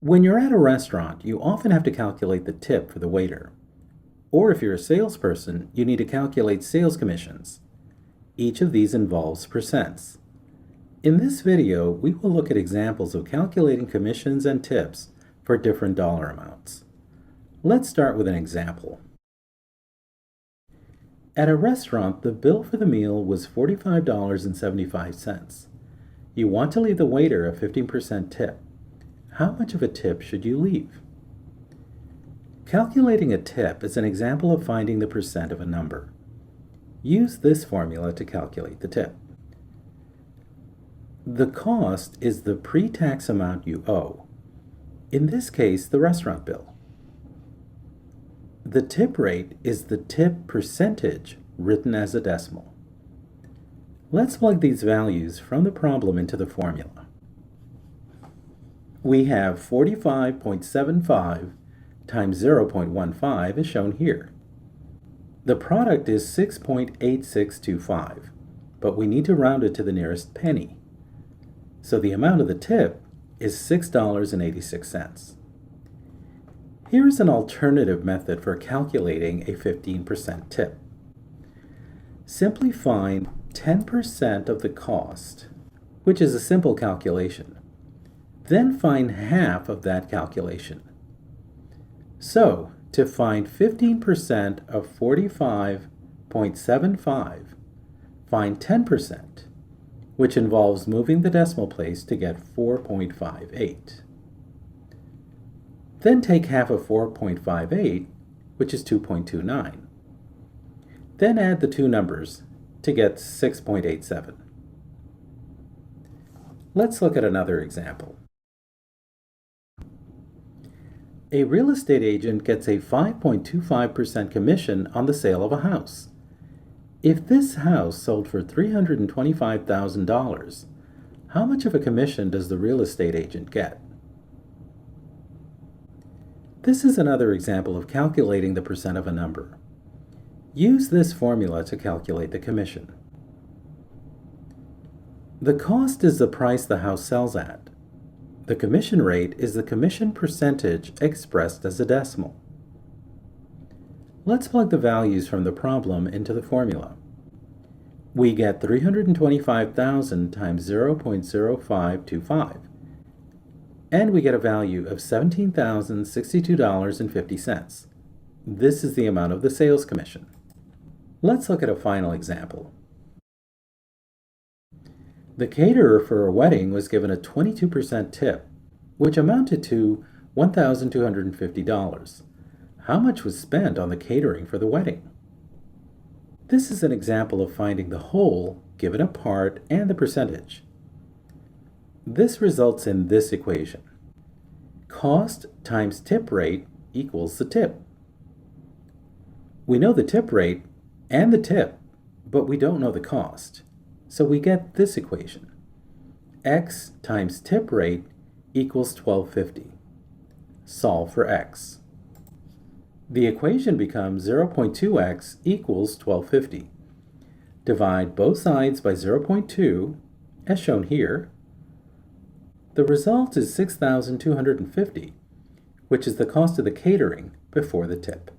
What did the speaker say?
When you're at a restaurant, you often have to calculate the tip for the waiter. Or if you're a salesperson, you need to calculate sales commissions. Each of these involves percents. In this video, we will look at examples of calculating commissions and tips for different dollar amounts. Let's start with an example. At a restaurant, the bill for the meal was $45.75. You want to leave the waiter a 15% tip. How much of a tip should you leave? Calculating a tip is an example of finding the percent of a number. Use this formula to calculate the tip. The cost is the pre-tax amount you owe. In this case, the restaurant bill. The tip rate is the tip percentage written as a decimal. Let's plug these values from the problem into the formula. We have 45.75 times 0.15 is shown here. The product is 6.8625, but we need to round it to the nearest penny. So the amount of the tip is $6.86. Here is an alternative method for calculating a 15% tip. Simply find 10% of the cost, which is a simple calculation. Then find half of that calculation. So, to find 15% of 45.75, find 10%, which involves moving the decimal place to get 4.58. Then take half of 4.58, which is 2.29. Then add the two numbers to get 6.87. Let's look at another example. A real estate agent gets a 5.25% commission on the sale of a house. If this house sold for $325,000, how much of a commission does the real estate agent get? This is another example of calculating the percent of a number. Use this formula to calculate the commission. The cost is the price the house sells at. The commission rate is the commission percentage expressed as a decimal. Let's plug the values from the problem into the formula. We get 325,000 times 0.0525, and we get a value of $17,062.50. This is the amount of the sales commission. Let's look at a final example. The caterer for a wedding was given a 22% tip, which amounted to $1,250. How much was spent on the catering for the wedding? This is an example of finding the whole given a part and the percentage. This results in this equation. Cost times tip rate equals the tip. We know the tip rate and the tip, but we don't know the cost. So we get this equation. X times tip rate equals $12.50. Solve for X. The equation becomes 0.2x equals $12.50. Divide both sides by 0.2, as shown here. The result is $6,250, which is the cost of the catering before the tip.